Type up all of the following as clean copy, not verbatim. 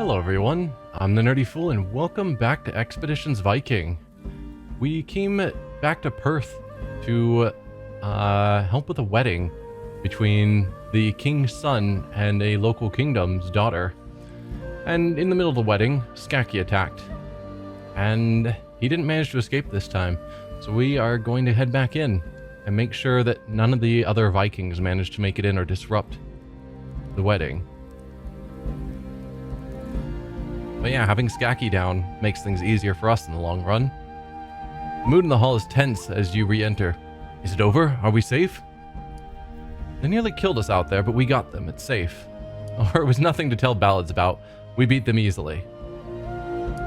Hello everyone, I'm the Nerdy Fool and welcome back to Expeditions Viking. We came back to Perth to help with a wedding between the king's son and a local kingdom's daughter. And in the middle of the wedding, Skaki attacked. And he didn't manage to escape this time, so we are going to head back in and make sure that none of the other Vikings manage to make it in or disrupt the wedding. But yeah, having Skaki down makes things easier for us in the long run. The mood in the hall is tense as you re-enter. Is it over? Are we safe? They nearly killed us out there, but we got them. It's safe. Or it was nothing to tell ballads about. We beat them easily.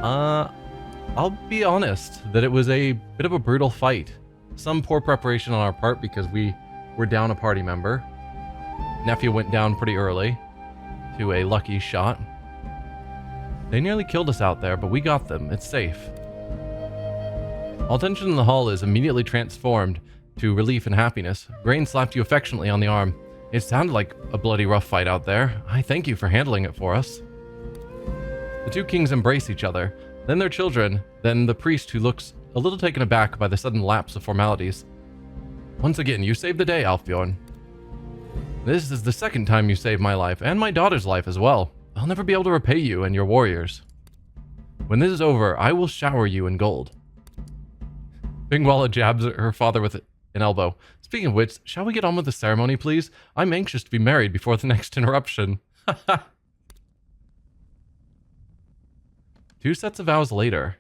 I'll be honest that it was a bit of a brutal fight. Some poor preparation on our part because we were down a party member. Nephew went down pretty early to a lucky shot. They nearly killed us out there, but we got them. It's safe. All tension in the hall is immediately transformed to relief and happiness. Grain slapped you affectionately on the arm. It sounded like a bloody rough fight out there. I thank you for handling it for us. The two kings embrace each other, then their children, then the priest who looks a little taken aback by the sudden lapse of formalities. Once again, you saved the day, Alfbjorn. This is the second time you saved my life, and my daughter's life as well. I'll never be able to repay you and your warriors. When this is over, I will shower you in gold. Bingwalla jabs at her father with an elbow. Speaking of which, shall we get on with the ceremony, please? I'm anxious to be married before the next interruption. Two sets of vows later.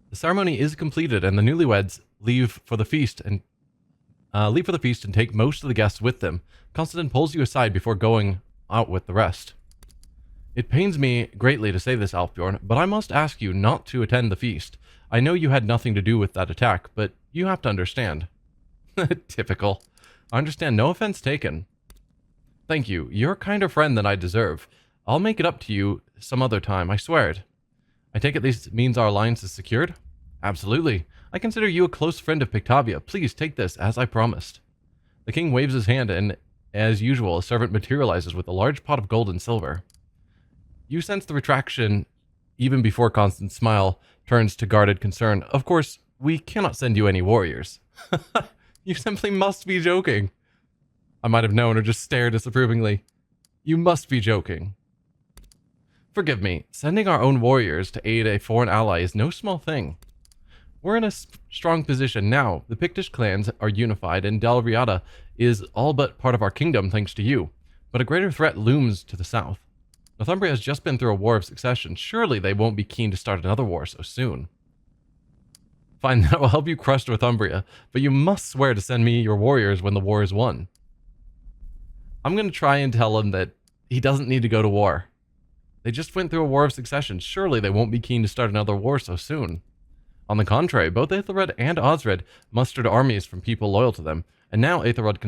The ceremony is completed, and the newlyweds leave for the feast and take most of the guests with them. Constantine pulls you aside before going out with the rest. It pains me greatly to say this, Alfbjorn, but I must ask you not to attend the feast. I know you had nothing to do with that attack, but you have to understand. Typical. I understand, no offense taken. Thank you. You're a kinder friend than I deserve. I'll make it up to you some other time, I swear it. I take it this means our alliance is secured? Absolutely. I consider you a close friend of Pictavia. Please take this, as I promised. The king waves his hand, and as usual, a servant materializes with a large pot of gold and silver. You sense the retraction even before Constance's smile turns to guarded concern. Of course, we cannot send you any warriors. You simply must be joking. I might have known or just stared disapprovingly. You must be joking. Forgive me, sending our own warriors to aid a foreign ally is no small thing. We're in a strong position now. The Pictish clans are unified, and Dalriada is all but part of our kingdom thanks to you. But a greater threat looms to the south. Northumbria has just been through a war of succession. Surely they won't be keen to start another war so soon. Fine, that will help you crush Northumbria, but you must swear to send me your warriors when the war is won. I'm going to try and tell him that he doesn't need to go to war. They just went through a war of succession. Surely they won't be keen to start another war so soon. On the contrary, both Aethelred and Osred mustered armies from people loyal to them, and now Aethelred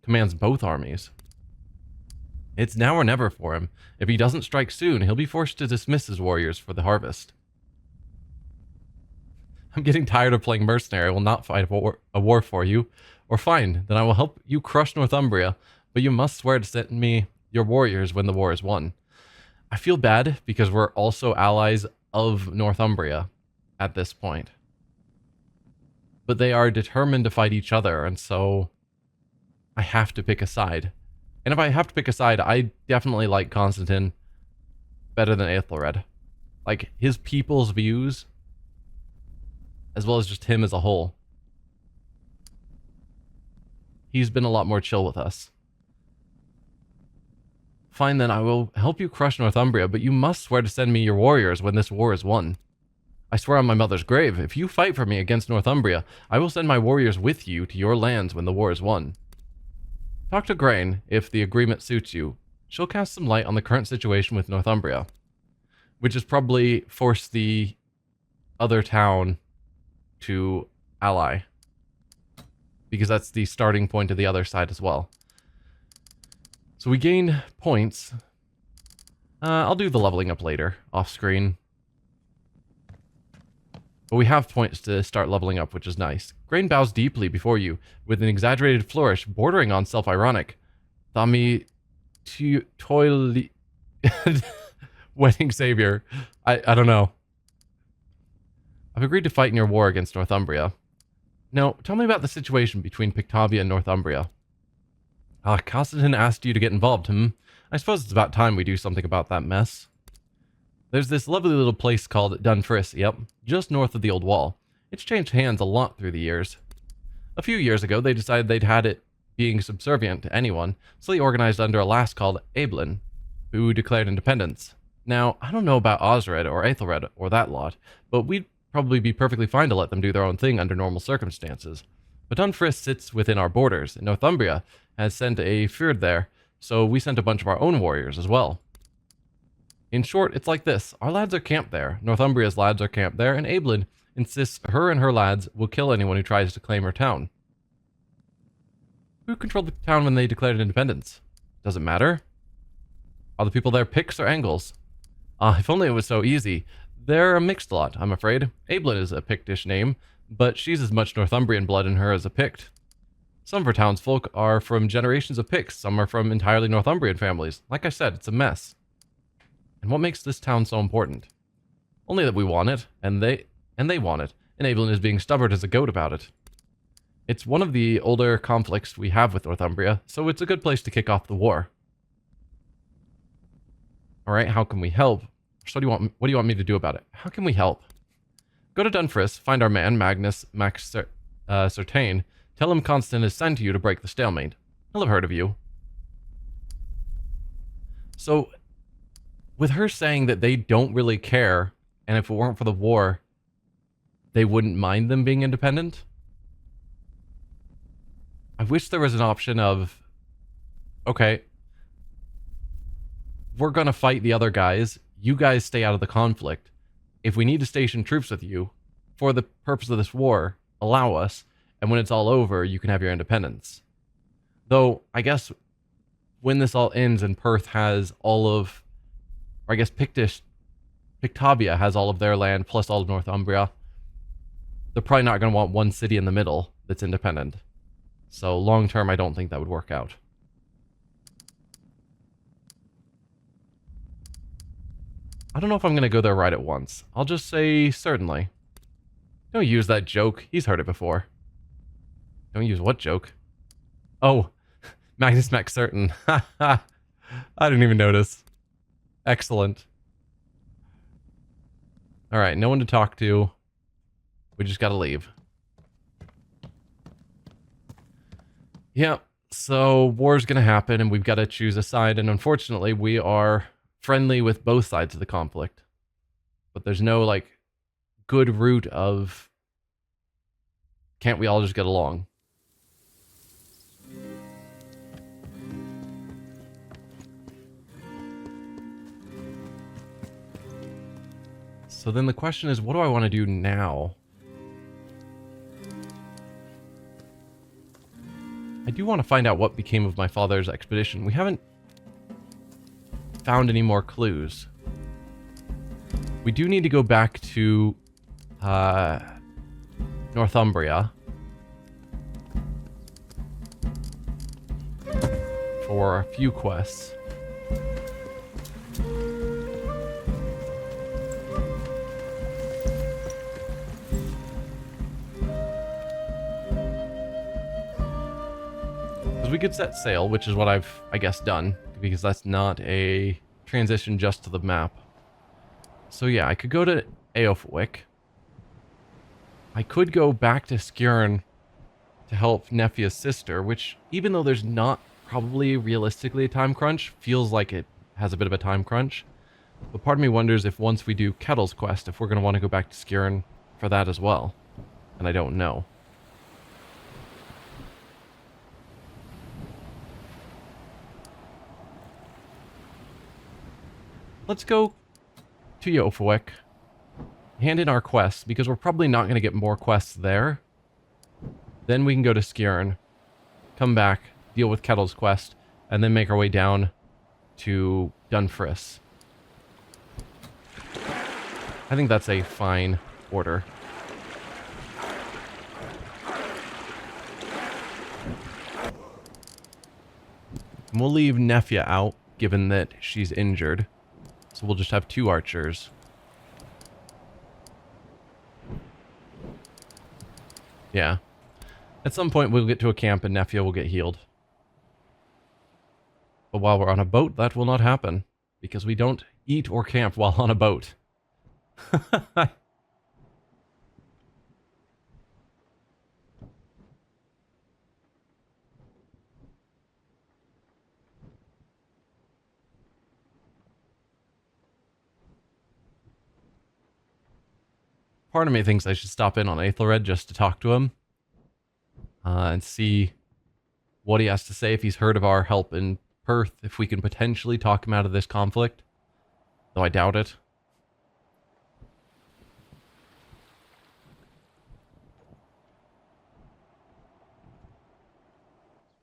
commands both armies. It's now or never for him. If he doesn't strike soon, he'll be forced to dismiss his warriors for the harvest. I'm getting tired of playing mercenary. I will not fight a war for you. Or fine, then I will help you crush Northumbria, but you must swear to send me your warriors when the war is won. I feel bad because we're also allies of Northumbria at this point. But they are determined to fight each other, and so I have to pick a side. And if I have to pick a side, I definitely like Constantine better than Aethelred. Like, his people's views, as well as just him as a whole. He's been a lot more chill with us. Fine then, I will help you crush Northumbria, but you must swear to send me your warriors when this war is won. I swear on my mother's grave, if you fight for me against Northumbria, I will send my warriors with you to your lands when the war is won. Talk to Grain if the agreement suits you. She'll cast some light on the current situation with Northumbria, which is probably force the other town to ally, because that's the starting point of the other side as well. So we gain points. I'll do the leveling up later, off screen. But we have points to start leveling up, which is nice. Grain bows deeply before you, with an exaggerated flourish bordering on self-ironic. Thami Toily Wedding Savior. I don't know. I've agreed to fight in your war against Northumbria. Now, tell me about the situation between Pictavia and Northumbria. Constantine asked you to get involved, I suppose it's about time we do something about that mess. There's this lovely little place called Dunfris, yep, just north of the old wall. It's changed hands a lot through the years. A few years ago, they decided they'd had it being subservient to anyone, so they organized under a lass called Aeblin, who declared independence. Now, I don't know about Osred or Aethelred or that lot, but we'd probably be perfectly fine to let them do their own thing under normal circumstances. But Dunfris sits within our borders, and Northumbria has sent a fyrd there, so we sent a bunch of our own warriors as well. In short, it's like this. Our lads are camped there, Northumbria's lads are camped there, and Aeblin insists her and her lads will kill anyone who tries to claim her town. Who controlled the town when they declared independence? Does it matter? Are the people there Picts or Angles? If only it was so easy. They're a mixed lot, I'm afraid. Aeblin is a Pictish name, but she's as much Northumbrian blood in her as a Pict. Some of her townsfolk are from generations of Picts, some are from entirely Northumbrian families. Like I said, it's a mess. And what makes this town so important? Only that we want it, and they want it, and Aeblin is being stubborn as a goat about it. It's one of the older conflicts we have with Northumbria, so it's a good place to kick off the war. Alright, how can we help? So what do you want me to do about it? How can we help? Go to Dunfris, find our man, Magnus Certain. Tell him Constantine is sent to you to break the stalemate. He'll have heard of you. So, with her saying that they don't really care, and if it weren't for the war, they wouldn't mind them being independent? I wish there was an option of, okay, we're going to fight the other guys. You guys stay out of the conflict. If we need to station troops with you for the purpose of this war, allow us. And when it's all over, you can have your independence. Though, I guess when this all ends and Perth has all of, or I guess Pictavia has all of their land plus all of Northumbria, they're probably not going to want one city in the middle that's independent. So long term, I don't think that would work out. I don't know if I'm going to go there right at once. I'll just say certainly. Don't use that joke. He's heard it before. Don't use what joke? Oh, Magnus Mac Certain. I didn't even notice. Excellent. Alright, no one to talk to. We just gotta leave. Yeah, so war's gonna happen and we've got to choose a side, and unfortunately we are friendly with both sides of the conflict. But there's no, like, good route of can't we all just get along? So then the question is, what do I want to do now? I do want to find out what became of my father's expedition. We haven't found any more clues. We do need to go back to Northumbria for a few quests. We could set sail, which is what I've, I guess, done, because that's not a transition just to the map. So yeah, I could go to Eofwick. I could go back to Skjern to help Nefia's sister, which, even though there's not probably realistically a time crunch, feels like it has a bit of a time crunch. But part of me wonders if once we do Kettle's quest, if we're going to want to go back to Skjern for that as well. And I don't know. Let's go to Eofwick, hand in our quests, because we're probably not going to get more quests there. Then we can go to Skjern, come back, deal with Kettle's quest, and then make our way down to Dunfris. I think that's a fine order. And we'll leave Nefia out, given that she's injured. So we'll just have 2 archers. Yeah. At some point, we'll get to a camp and Nefia will get healed. But while we're on a boat, that will not happen. Because we don't eat or camp while on a boat. Part of me thinks I should stop in on Aethelred just to talk to him. And see what he has to say, if he's heard of our help in Perth, if we can potentially talk him out of this conflict. Though I doubt it.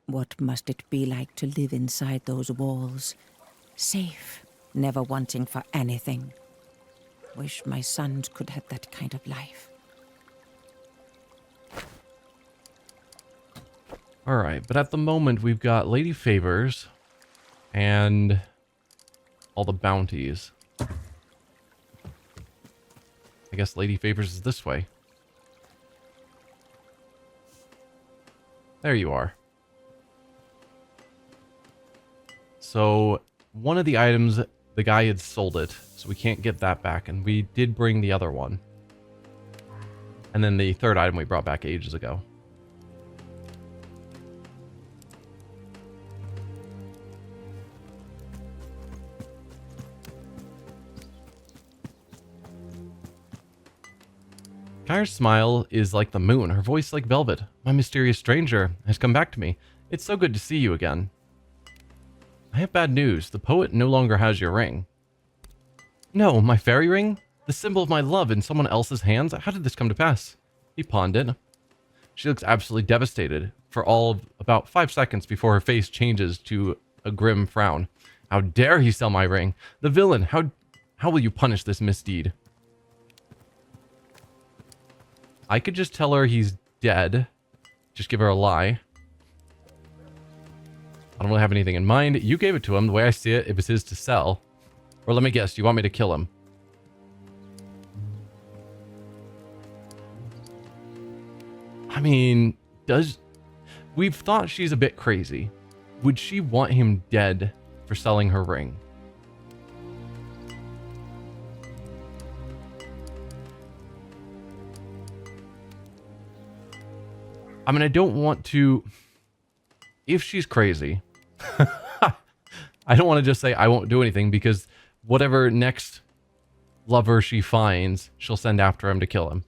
What must it be like to live inside those walls? Safe, never wanting for anything. Wish my sons could have that kind of life. Alright, but at the moment we've got Lady Favors and all the bounties. I guess Lady Favors is this way. There you are. So, one of the items, the guy had sold it, so we can't get that back, and we did bring the other one. And then the third item we brought back ages ago. Kyra's smile is like the moon, her voice like velvet. My mysterious stranger has come back to me. It's so good to see you again. I have bad news. The poet no longer has your ring. No, my fairy ring? The symbol of my love in someone else's hands? How did this come to pass? He pawned it. She looks absolutely devastated for all of about 5 seconds before her face changes to a grim frown. How dare he sell my ring? The villain, how will you punish this misdeed? I could just tell her he's dead. Just give her a lie. I don't really have anything in mind. You gave it to him. The way I see it, it was his to sell. Or let me guess, you want me to kill him? I mean, we've thought she's a bit crazy. Would she want him dead for selling her ring? I mean, I don't want to... If she's crazy, I don't want to just say I won't do anything, because whatever next lover she finds, she'll send after him to kill him.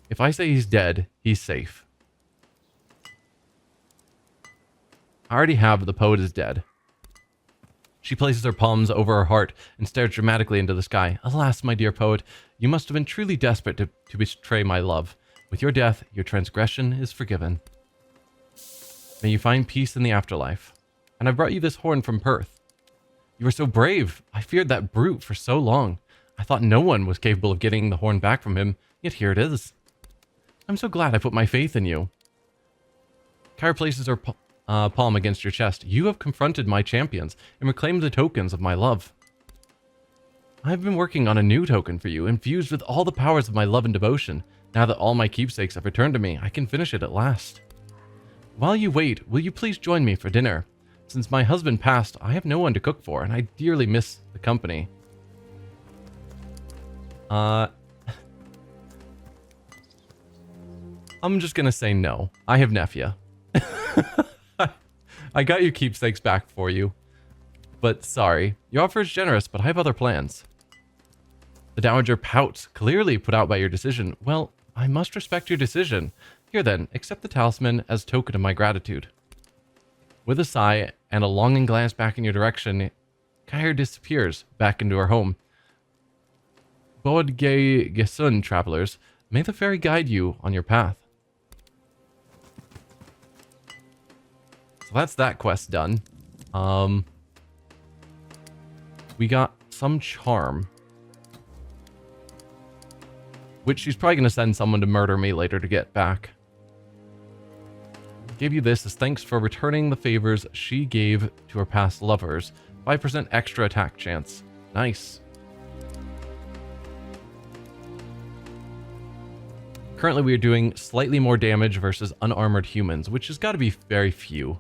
If I say he's dead, he's safe. I already have the poet is dead. She places her palms over her heart and stares dramatically into the sky. Alas, my dear poet, you must have been truly desperate to betray my love. With your death, your transgression is forgiven. May you find peace in the afterlife. And I brought you this horn from Perth. You were so brave. I feared that brute for so long. I thought no one was capable of getting the horn back from him, yet here it is. I'm so glad I put my faith in you. Kyra places her palm against your chest. You have confronted my champions and reclaimed the tokens of my love. I've been working on a new token for you, infused with all the powers of my love and devotion. Now that all my keepsakes have returned to me, I can finish it at last. While you wait, will you please join me for dinner? Since my husband passed, I have no one to cook for, and I dearly miss the company. I'm just gonna say no. I have Nefia. I got your keepsakes back for you. But sorry, your offer is generous, but I have other plans. The Dowager pouts, clearly put out by your decision. Well, I must respect your decision. Here then, accept the talisman as token of my gratitude. With a sigh and a longing glance back in your direction, Kyra disappears back into her home. Bodge Gesun, travelers, may the fairy guide you on your path. So that's that quest done. We got some charm. Which she's probably going to send someone to murder me later to get back. Gave you this as thanks for returning the favors she gave to her past lovers. 5% extra attack chance. Nice. Currently, we are doing slightly more damage versus unarmored humans, which has got to be very few.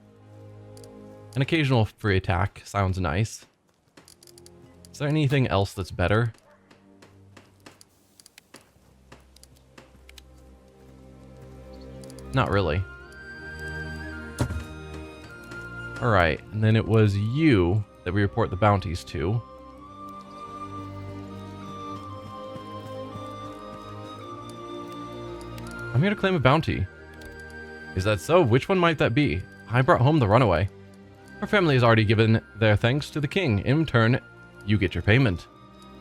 An occasional free attack sounds nice. Is there anything else that's better? Not really. Alright, and then it was you that we report the bounties to. I'm here to claim a bounty. Is that so? Which one might that be? I brought home the runaway. Her family has already given their thanks to the king. In turn, you get your payment.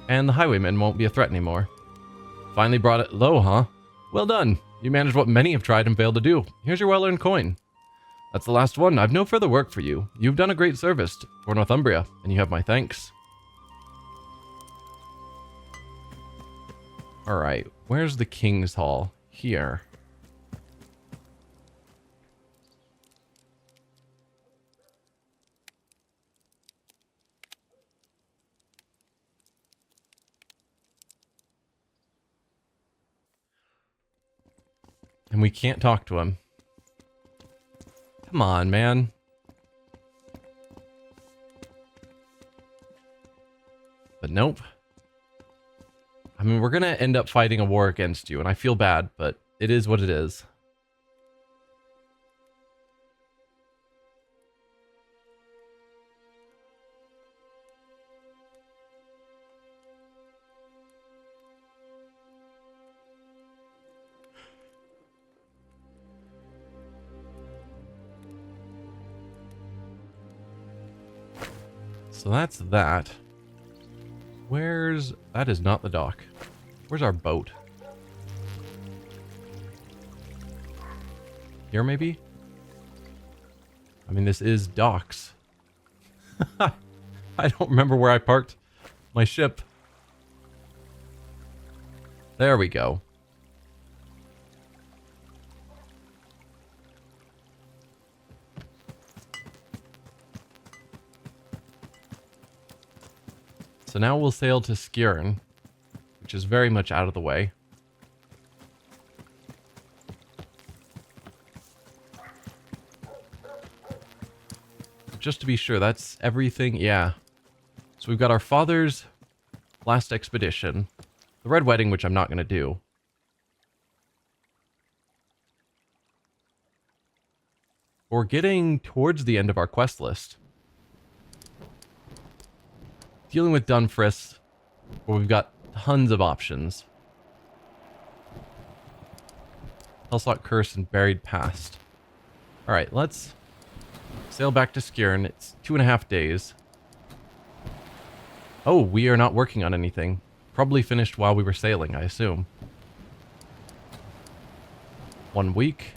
And the highwayman won't be a threat anymore. Finally brought it low, huh? Well done. You managed what many have tried and failed to do. Here's your well-earned coin. That's the last one. I've no further work for you. You've done a great service for Northumbria, and you have my thanks. Alright, where's the King's Hall? Here. And we can't talk to him. Come on, man. But nope. I mean, we're gonna end up fighting a war against you, and I feel bad, but it is what it is. So that's that. That is not the dock. Where's our boat? Here, maybe? I mean, this is docks. I don't remember where I parked my ship. There we go. So now we'll sail to Skjern, which is very much out of the way. Just to be sure, that's everything. Yeah. So we've got our father's last expedition, the Red Wedding, which I'm not going to do. We're getting towards the end of our quest list. Dealing with Dunfris, where we've got tons of options. Helsott Curse and Buried Past. Alright, let's sail back to Skjern. It's 2.5 days. Oh, we are not working on anything. Probably finished while we were sailing, I assume. 1 week.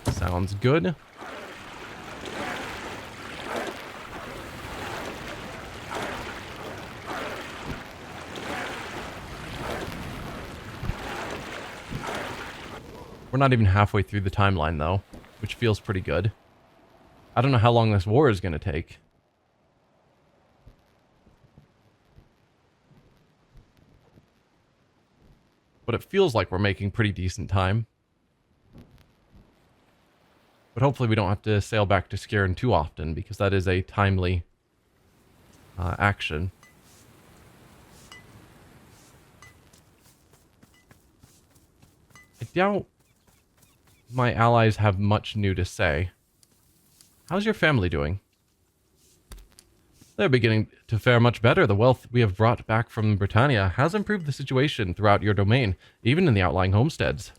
Sounds good. We're not even halfway through the timeline, though, which feels pretty good. I don't know how long this war is going to take. But it feels like we're making pretty decent time. But hopefully we don't have to sail back to Skjern too often, because that is a timely action. I doubt my allies have much new to say. How's your family doing? They're beginning to fare much better. The wealth we have brought back from Britannia has improved the situation throughout your domain, even in the outlying homesteads.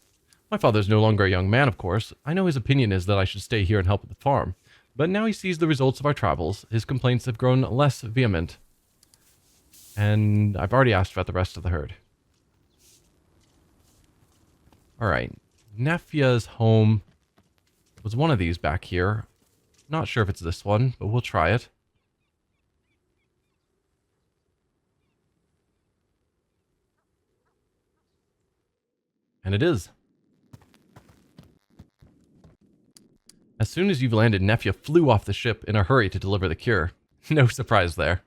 My father's no longer a young man, of course. I know his opinion is that I should stay here and help at the farm. But now he sees the results of our travels. His complaints have grown less vehement. And I've already asked about the rest of the herd. Alright. Nefya's home was one of these back here. Not sure if it's this one, but we'll try it. And it is. As soon as you've landed, Nefja flew off the ship in a hurry to deliver the cure. No surprise there.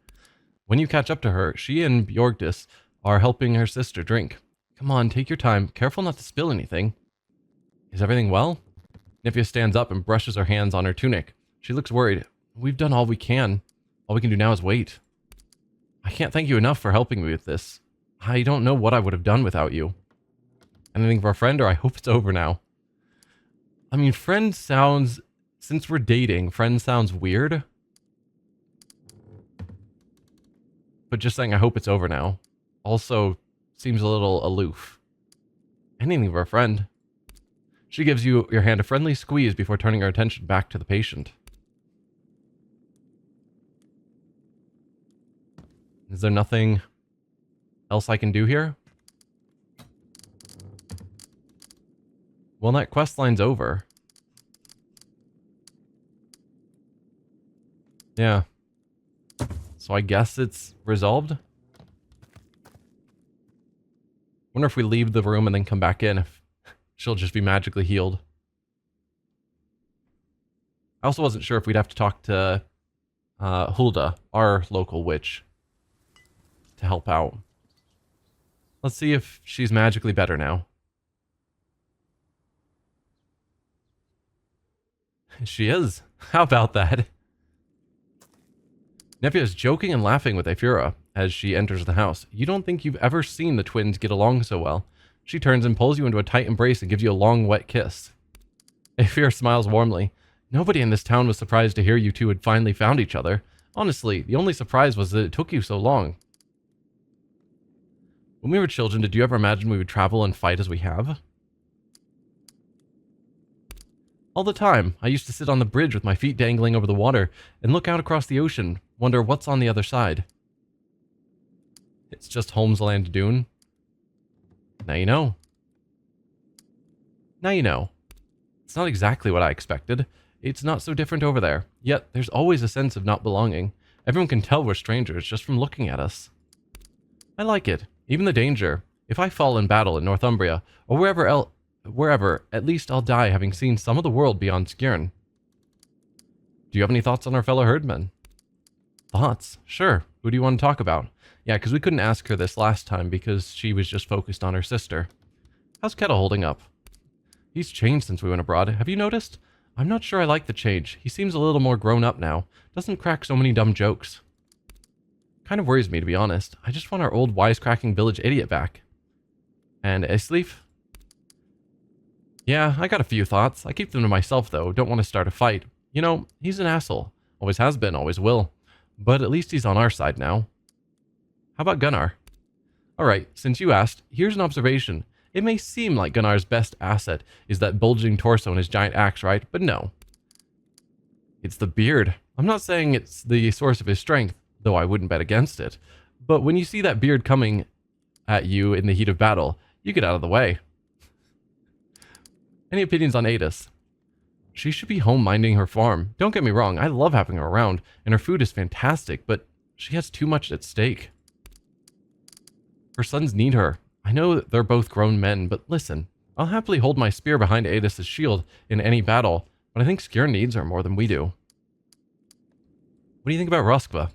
When you catch up to her, she and Bjorgdis are helping her sister drink. Come on, take your time. Careful not to spill anything. Is everything well? Nefja stands up and brushes her hands on her tunic. She looks worried. We've done all we can. All we can do now is wait. I can't thank you enough for helping me with this. I don't know what I would have done without you. Anything for a friend, or I hope it's over now. I mean, friend sounds... Since we're dating, friend sounds weird. But just saying I hope it's over now also seems a little aloof. Anything for a friend. She gives you your hand a friendly squeeze before turning her attention back to the patient. Is there nothing else I can do here? Well, that quest line's over. Yeah. So I guess it's resolved? Wonder if we leave the room and then come back in, if she'll just be magically healed. I also wasn't sure if we'd have to talk to Hulda, our local witch, to help out. Let's see if she's magically better now. She is. How about that? Nefja is joking and laughing with Aethra as she enters the house. You don't think you've ever seen the twins get along so well. She turns and pulls you into a tight embrace and gives you a long, wet kiss. Aethra smiles warmly. Nobody in this town was surprised to hear you two had finally found each other. Honestly, the only surprise was that it took you so long. When we were children, did you ever imagine we would travel and fight as we have? All the time. I used to sit on the bridge with my feet dangling over the water and look out across the ocean, wonder what's on the other side. It's just Holmesland Dune. Now you know. Now you know. It's not exactly what I expected. It's not so different over there. Yet, there's always a sense of not belonging. Everyone can tell we're strangers just from looking at us. I like it. Even the danger. If I fall in battle in Northumbria, or wherever, at least I'll die having seen some of the world beyond Skjern. Do you have any thoughts on our fellow herdmen? Thoughts? Sure. Who do you want to talk about? Yeah, because we couldn't ask her this last time because she was just focused on her sister. How's Kettle holding up? He's changed since we went abroad. Have you noticed? I'm not sure I like the change. He seems a little more grown up now. Doesn't crack so many dumb jokes. Kind of worries me, to be honest. I just want our old wisecracking village idiot back. And Isleif? Yeah, I got a few thoughts. I keep them to myself, though. Don't want to start a fight. You know, he's an asshole. Always has been, always will. But at least he's on our side now. How about Gunnar? Alright, since you asked, here's an observation. It may seem like Gunnar's best asset is that bulging torso and his giant axe, right? But no. It's the beard. I'm not saying it's the source of his strength, though I wouldn't bet against it. But when you see that beard coming at you in the heat of battle, you get out of the way. Any opinions on Adis? She should be home minding her farm. Don't get me wrong, I love having her around, and her food is fantastic, but she has too much at stake. Her sons need her. I know that they're both grown men, but listen, I'll happily hold my spear behind Adis' shield in any battle, but I think Skjern needs her more than we do. What do you think about Roskva?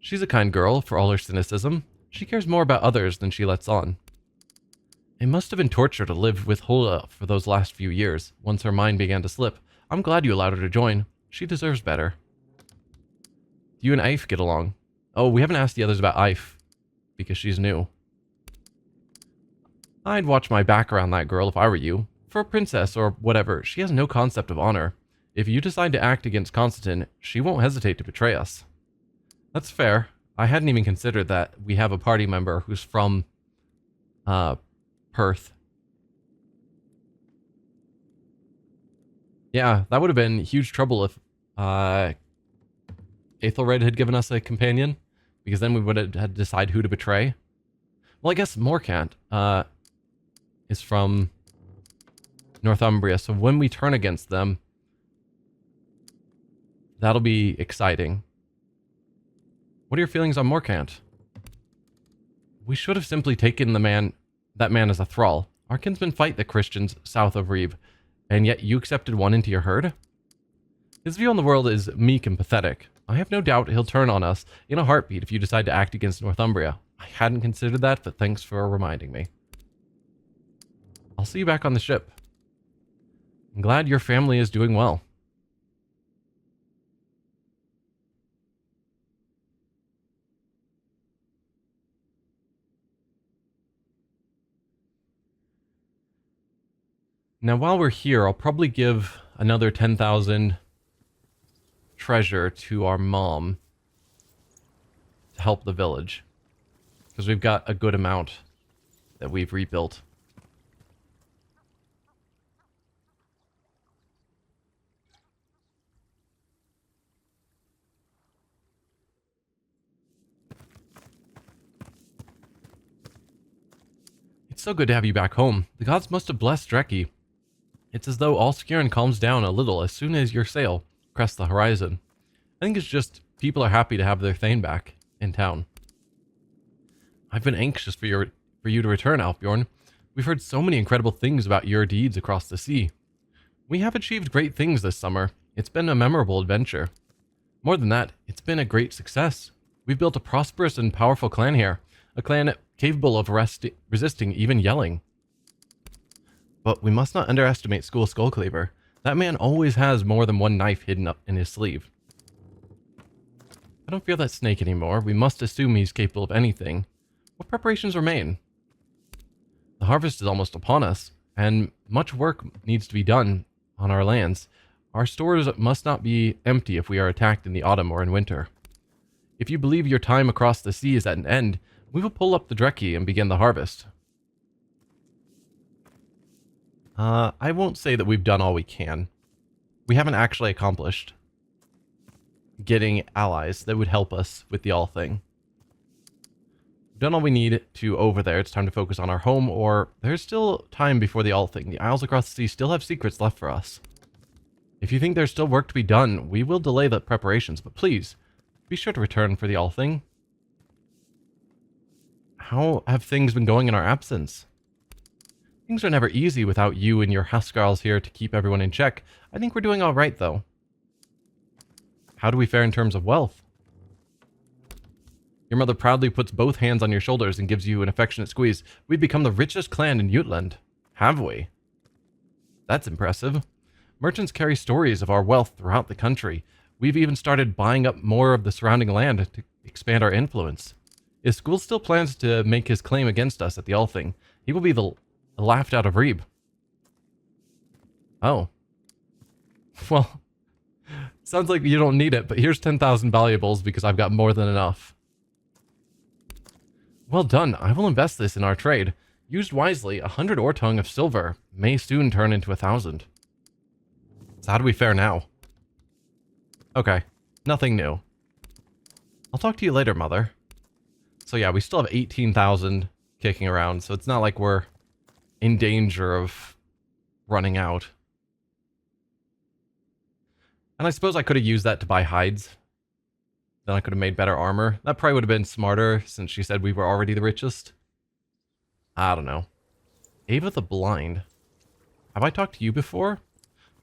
She's a kind girl, for all her cynicism. She cares more about others than she lets on. It must have been torture to live with Hulda for those last few years, once her mind began to slip. I'm glad you allowed her to join. She deserves better. Do you and Eif get along? Oh, we haven't asked the others about Eif, because she's new. I'd watch my back around that girl if I were you. For a princess or whatever, she has no concept of honor. If you decide to act against Constantine, she won't hesitate to betray us. That's fair. I hadn't even considered that we have a party member who's from, Perth. Yeah, that would have been huge trouble if, Aethelred had given us a companion, because then we would have had to decide who to betray. Well, I guess Morkant, is from Northumbria, so when we turn against them, that'll be exciting. What are your feelings on Morkant? We should have simply taken that man as a thrall. Our kinsmen fight the Christians south of Reeve, and yet you accepted one into your herd? His view on the world is meek and pathetic. I have no doubt he'll turn on us in a heartbeat if you decide to act against Northumbria. I hadn't considered that, but thanks for reminding me. I'll see you back on the ship. I'm glad your family is doing well. Now, while we're here, I'll probably give another 10,000 treasure to our mom to help the village, because we've got a good amount that we've rebuilt. It's so good to have you back home. The gods must have blessed Dreki. It's as though all Skirn calms down a little as soon as your sail crests the horizon. I think it's just people are happy to have their Thane back in town. I've been anxious for you to return, Alfbjorn. We've heard so many incredible things about your deeds across the sea. We have achieved great things this summer. It's been a memorable adventure. More than that, it's been a great success. We've built a prosperous and powerful clan here, a clan capable of resisting even yelling. But we must not underestimate School Skullcleaver. That man always has more than one knife hidden up in his sleeve. I don't fear that snake anymore. We must assume he's capable of anything. What preparations remain? The harvest is almost upon us, and much work needs to be done on our lands. Our stores must not be empty if we are attacked in the autumn or in winter. If you believe your time across the sea is at an end, we will pull up the Dreki and begin the harvest. I won't say that we've done all we can. We haven't actually accomplished getting allies that would help us with the all thing. We've done all we need to over there. It's time to focus on our home, or there's still time before the all thing. The Isles across the sea still have secrets left for us. If you think there's still work to be done, we will delay the preparations, but please, be sure to return for the all thing. How have things been going in our absence? Things are never easy without you and your huscarls here to keep everyone in check. I think we're doing all right, though. How do we fare in terms of wealth? Your mother proudly puts both hands on your shoulders and gives you an affectionate squeeze. We've become the richest clan in Jutland. Have we? That's impressive. Merchants carry stories of our wealth throughout the country. We've even started buying up more of the surrounding land to expand our influence. If School still plans to make his claim against us at the Althing, he will be laughed out of Reeb. Oh. Well, sounds like you don't need it, but here's 10,000 valuables because I've got more than enough. Well done. I will invest this in our trade. Used wisely, 100 ortung of silver may soon turn into 1,000. So how do we fare now? Okay. Nothing new. I'll talk to you later, Mother. So yeah, we still have 18,000 kicking around, so it's not like we're in danger of running out. And I suppose I could have used that to buy hides. Then I could have made better armor. That probably would have been smarter since she said we were already the richest. I don't know. Ava the Blind. Have I talked to you before?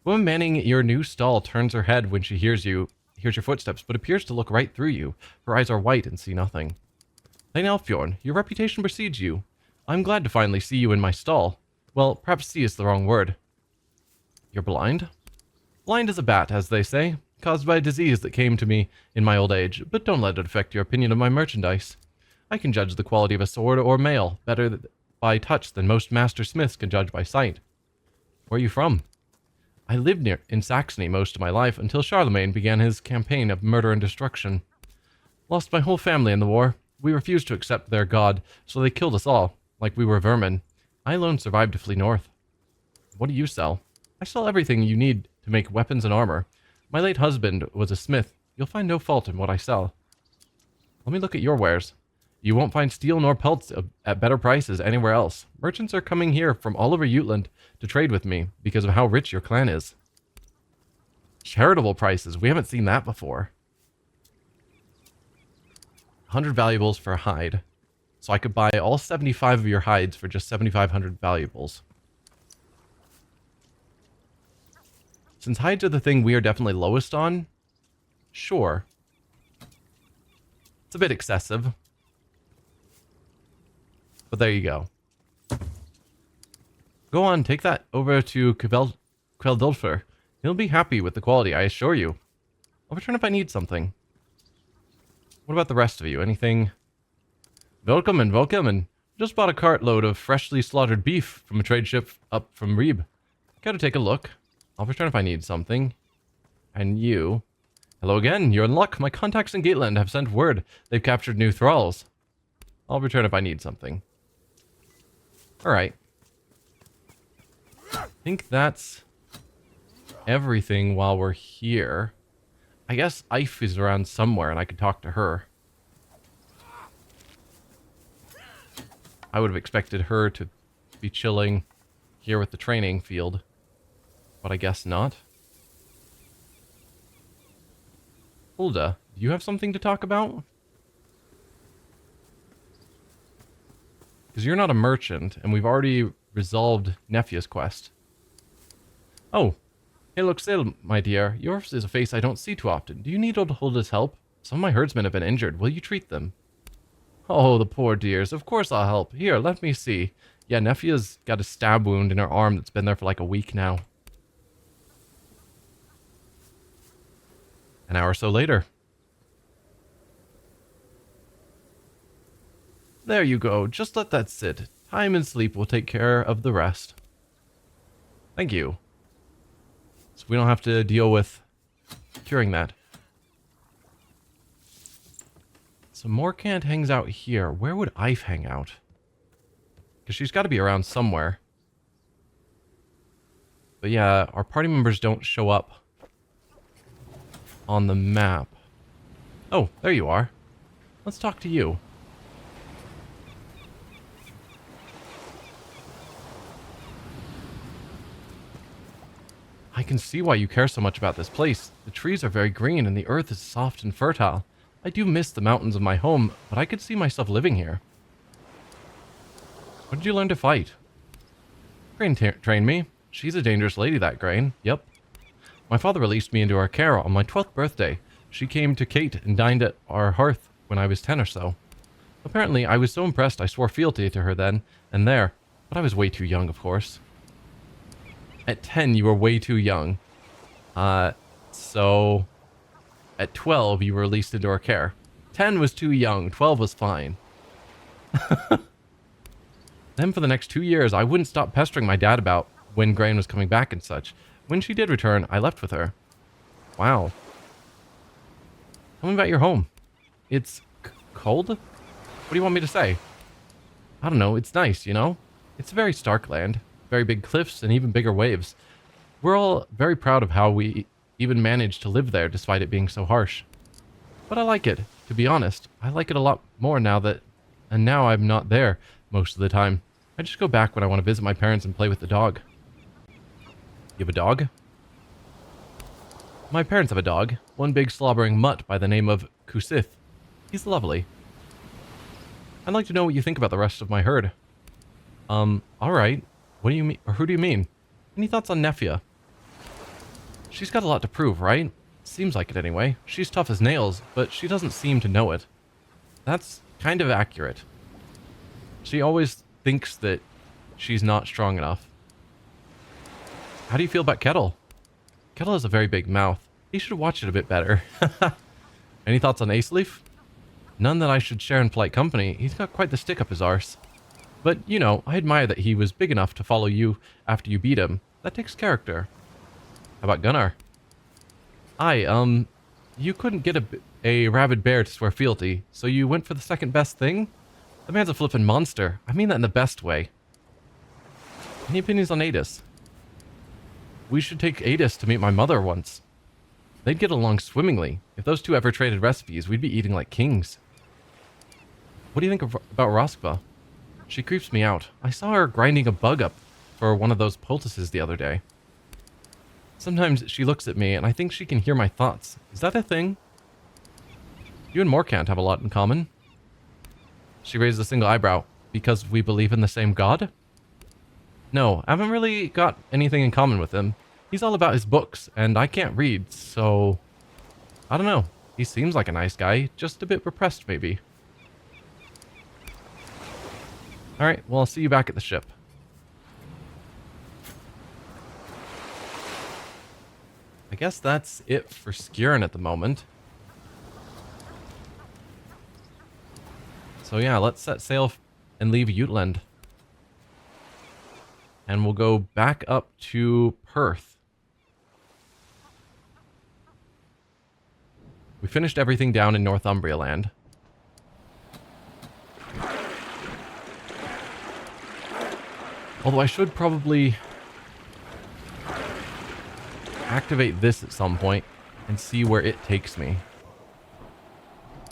Woman manning your new stall turns her head when she hears your footsteps, but appears to look right through you. Her eyes are white and see nothing. Lane Alfjorn, your reputation precedes you. I'm glad to finally see you in my stall. Well, perhaps see is the wrong word. You're blind? Blind as a bat, as they say, caused by a disease that came to me in my old age, but don't let it affect your opinion of my merchandise. I can judge the quality of a sword or mail better by touch than most master smiths can judge by sight. Where are you from? I lived in Saxony most of my life until Charlemagne began his campaign of murder and destruction. Lost my whole family in the war. We refused to accept their god, so they killed us all, like we were vermin. I alone survived to flee north. What do you sell? I sell everything you need to make weapons and armor. My late husband was a smith. You'll find no fault in what I sell. Let me look at your wares. You won't find steel nor pelts at better prices anywhere else. Merchants are coming here from all over Jutland to trade with me because of how rich your clan is. Charitable prices. We haven't seen that before. 100 valuables for a hide. So I could buy all 75 of your hides for just 7,500 valuables. Since hides are the thing we are definitely lowest on, sure. It's a bit excessive. But there you go. Go on, take that over to Kveldulfer. He'll be happy with the quality, I assure you. I'll return if I need something. What about the rest of you? Anything? Welcome and welcome, and just bought a cartload of freshly slaughtered beef from a trade ship up from Reeb. Gotta take a look. I'll return if I need something. And you. Hello again, you're in luck. My contacts in Gateland have sent word they've captured new thralls. I'll return if I need something. Alright. I think that's everything while we're here. I guess Ife is around somewhere and I could talk to her. I would have expected her to be chilling here with the training field. But I guess not. Hulda, do you have something to talk about? Because you're not a merchant, and we've already resolved Nephia's quest. Oh, hey look, Sil, my dear. Yours is a face I don't see too often. Do you need Hulda's help? Some of my herdsmen have been injured. Will you treat them? Oh, the poor dears. Of course I'll help. Here, let me see. Yeah, Nephia's got a stab wound in her arm that's been there for like a week now. An hour or so later. There you go. Just let that sit. Time and sleep will take care of the rest. Thank you. So we don't have to deal with curing that. So Morkant hangs out here. Where would Ife hang out? Because she's got to be around somewhere. But yeah, our party members don't show up on the map. Oh, there you are. Let's talk to you. I can see why you care so much about this place. The trees are very green and the earth is soft and fertile. I do miss the mountains of my home, but I could see myself living here. When did you learn to fight? Grain trained me. She's a dangerous lady, that Grain. Yep. My father released me into her care on my 12th birthday. She came to Kate and dined at our hearth when I was 10 or so. Apparently, I was so impressed I swore fealty to her then and there, but I was way too young, of course. At 10, you were way too young. So at 12, you were released into her care. 10 was too young. 12 was fine. Then for the next 2 years, I wouldn't stop pestering my dad about when Grain was coming back and such. When she did return, I left with her. Wow. Tell me about your home. It's cold? What do you want me to say? I don't know. It's nice, you know? It's a very stark land. Very big cliffs and even bigger waves. We're all very proud of how we even managed to live there despite it being so harsh. But I like it. To be honest, I like it a lot more now that... And now I'm not there most of the time. I just go back when I want to visit my parents and play with the dog. You have a dog? My parents have a dog. One big slobbering mutt by the name of Kusith. He's lovely. I'd like to know what you think about the rest of my herd. Alright. What do you mean? Or who do you mean? Any thoughts on Nephia? She's got a lot to prove, right? Seems like it anyway. She's tough as nails, but she doesn't seem to know it. That's kind of accurate. She always thinks that she's not strong enough. How do you feel about Kettle? Kettle has a very big mouth. He should watch it a bit better. Any thoughts on Aceleaf? None that I should share in polite company. He's got quite the stick up his arse. But, you know, I admire that he was big enough to follow you after you beat him. That takes character. How about Gunnar? You couldn't get a rabid bear to swear fealty, so you went for the second best thing? The man's a flippin' monster. I mean that in the best way. Any opinions on Adis? We should take Adis to meet my mother once. They'd get along swimmingly. If those two ever traded recipes, we'd be eating like kings. What do you think about Roskva? She creeps me out. I saw her grinding a bug up for one of those poultices the other day. Sometimes she looks at me and I think she can hear my thoughts. Is that a thing? You and Morkant have a lot in common. She raised a single eyebrow. Because we believe in the same god? No, I haven't really got anything in common with him. He's all about his books, and I can't read, so I don't know. He seems like a nice guy, just a bit repressed maybe. Alright, well, I'll see you back at the ship. I guess that's it for Skjern at the moment. So yeah, let's set sail and leave Jutland. And we'll go back up to Perth. We finished everything down in Northumbria land. Although I should probably activate this at some point and see where it takes me.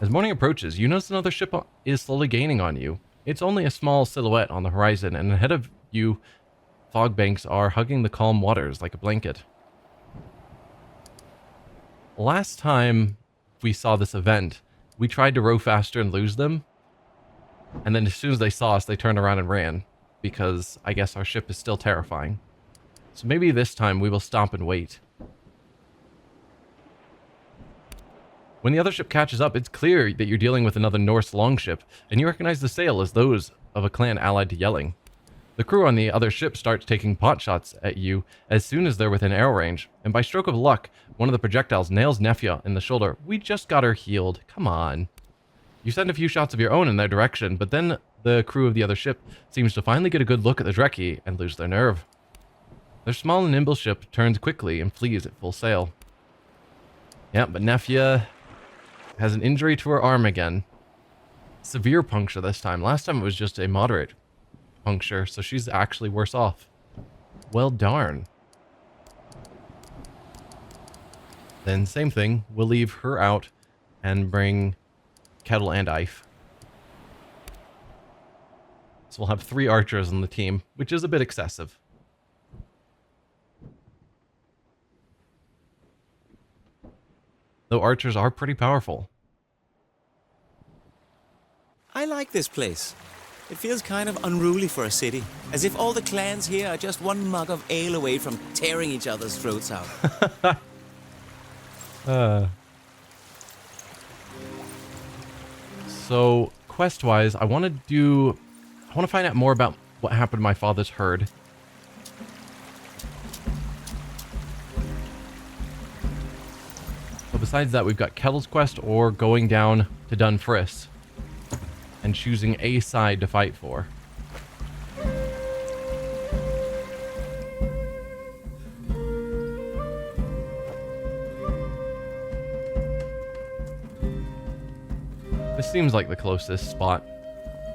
As morning approaches, you notice another ship is slowly gaining on you. It's only a small silhouette on the horizon, and ahead of you, fog banks are hugging the calm waters like a blanket. Last time we saw this event, we tried to row faster and lose them, and then as soon as they saw us, they turned around and ran, because I guess our ship is still terrifying. So maybe this time we will stop and wait. When the other ship catches up, it's clear that you're dealing with another Norse longship, and you recognize the sail as those of a clan allied to Yelling. The crew on the other ship starts taking pot shots at you as soon as they're within arrow range, and by stroke of luck, one of the projectiles nails Nefja in the shoulder. We just got her healed. Come on. You send a few shots of your own in their direction, but then the crew of the other ship seems to finally get a good look at the Drekki and lose their nerve. Their small and nimble ship turns quickly and flees at full sail. Yeah, but Nefja has an injury to her arm again. Severe puncture this time. Last time it was just a moderate puncture, so she's actually worse off. Well, darn. Then same thing, we'll leave her out and bring Kettle and Ife. So we'll have 3 archers on the team, which is a bit excessive. Though archers are pretty powerful. I like this place. It feels kind of unruly for a city, as if all the clans here are just one mug of ale away from tearing each other's throats out. So, quest-wise, I want to find out more about what happened to my father's herd. But besides that, we've got Kettle's quest or going down to Dunfriss and choosing a side to fight for. This seems like the closest spot,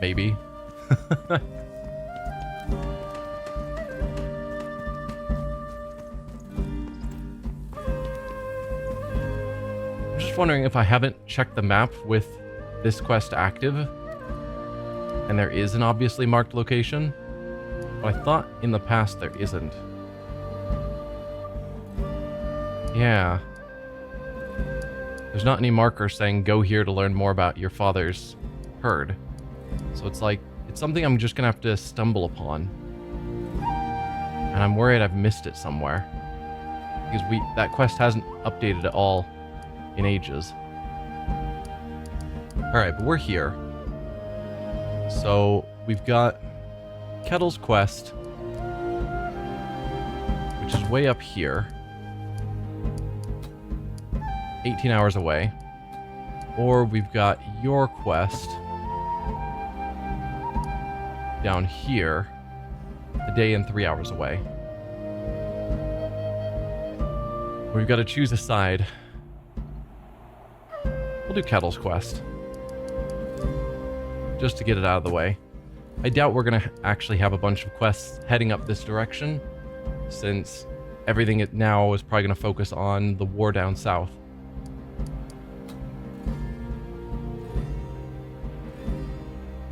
maybe. I'm just wondering if I haven't checked the map with this quest active, and there is an obviously marked location, but I thought in the past there isn't. Yeah. There's not any marker saying go here to learn more about your father's herd. So it's like, it's something I'm just gonna have to stumble upon. And I'm worried I've missed it somewhere. Because that quest hasn't updated at all in ages. Alright, but we're here. So we've got Kettle's quest, which is way up here. 18 hours away. Or we've got your quest down here, a day and 3 hours away. We've got to choose a side. We'll do Kettle's quest, just to get it out of the way. I doubt we're going to actually have a bunch of quests heading up this direction, since everything now is probably going to focus on the war down south.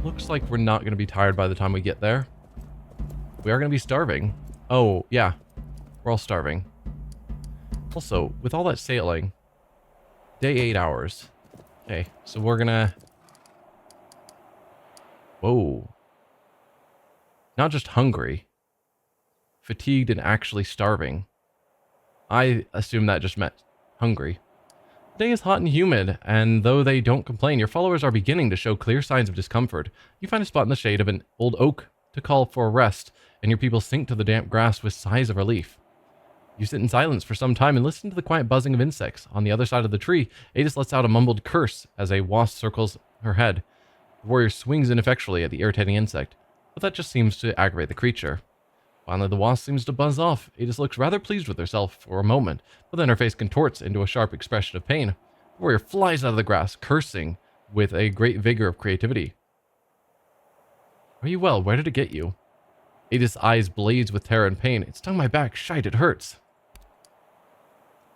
Looks like we're not going to be tired by the time we get there. We are going to be starving. Oh, yeah. We're all starving. Also, with all that sailing, day 8 hours. Okay, so we're going to... Whoa. Not just hungry. Fatigued and actually starving. I assume that just meant hungry. The day is hot and humid, and though they don't complain, your followers are beginning to show clear signs of discomfort. You find a spot in the shade of an old oak to call for a rest, and your people sink to the damp grass with sighs of relief. You sit in silence for some time and listen to the quiet buzzing of insects. On the other side of the tree, Adis lets out a mumbled curse as a wasp circles her head. The warrior swings ineffectually at the irritating insect, but that just seems to aggravate the creature. Finally, the wasp seems to buzz off. Adis looks rather pleased with herself for a moment, but then her face contorts into a sharp expression of pain. The warrior flies out of the grass, cursing with a great vigor of creativity. Are you well? Where did it get you? Adis' eyes blaze with terror and pain. It stung my back. Shite, it hurts.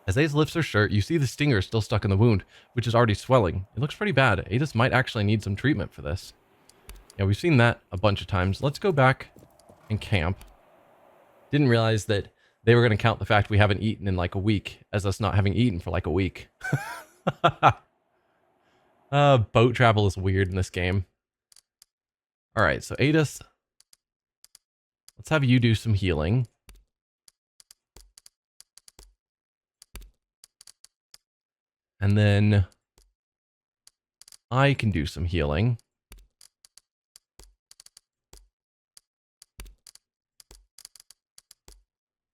As Adis lifts her shirt, you see the stinger still stuck in the wound, which is already swelling. It looks pretty bad. Adis might actually need some treatment for this. Yeah, we've seen that a bunch of times. Let's go back and camp. Didn't realize that they were going to count the fact we haven't eaten in like a week as us not having eaten for like a week. Boat travel is weird in this game. Alright, so Adis, let's have you do some healing. And then I can do some healing.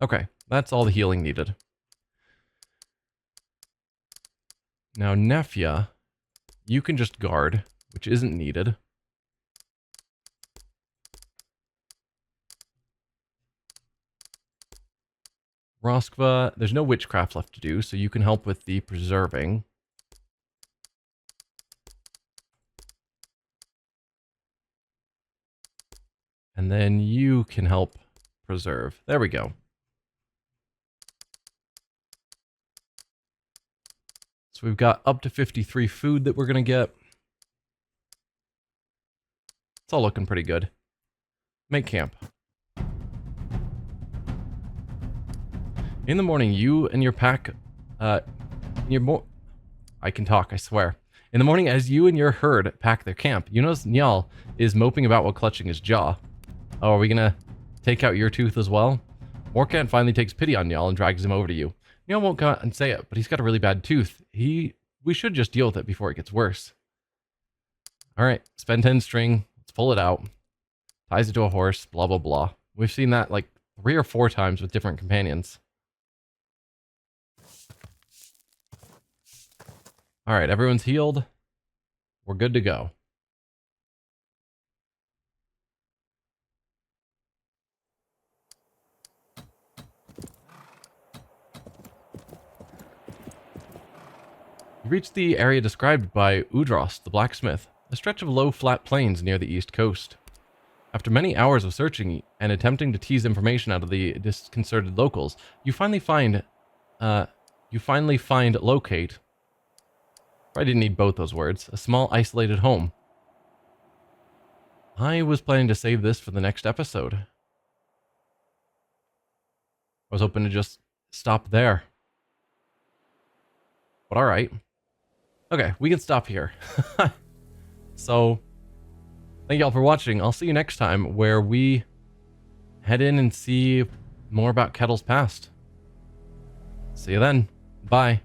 Okay, that's all the healing needed. Now, Nefya, you can just guard, which isn't needed. Roskva, there's no witchcraft left to do, so you can help with the preserving. And then you can help preserve. There we go. So we've got up to 53 food that we're going to get. It's all looking pretty good. Make camp. In the morning, you and your pack, I can talk, I swear. In the morning, as you and your herd pack their camp, you notice Njal is moping about while clutching his jaw. Oh, are we going to take out your tooth as well? Morkant finally takes pity on Njal and drags him over to you. Njal won't come out and say it, but he's got a really bad tooth. We should just deal with it before it gets worse. Alright, spend 10 string. Let's pull it out. Ties it to a horse, blah, blah, blah. We've seen that like 3 or 4 times with different companions. Alright, everyone's healed. We're good to go. You reach the area described by Udros, the blacksmith, a stretch of low, flat plains near the east coast. After many hours of searching and attempting to tease information out of the disconcerted locals, you finally find locate. I didn't need both those words. A small, isolated home. I was planning to save this for the next episode. I was hoping to just stop there. But alright. Okay, we can stop here. So, thank y'all for watching. I'll see you next time where we head in and see more about Kettle's past. See you then. Bye.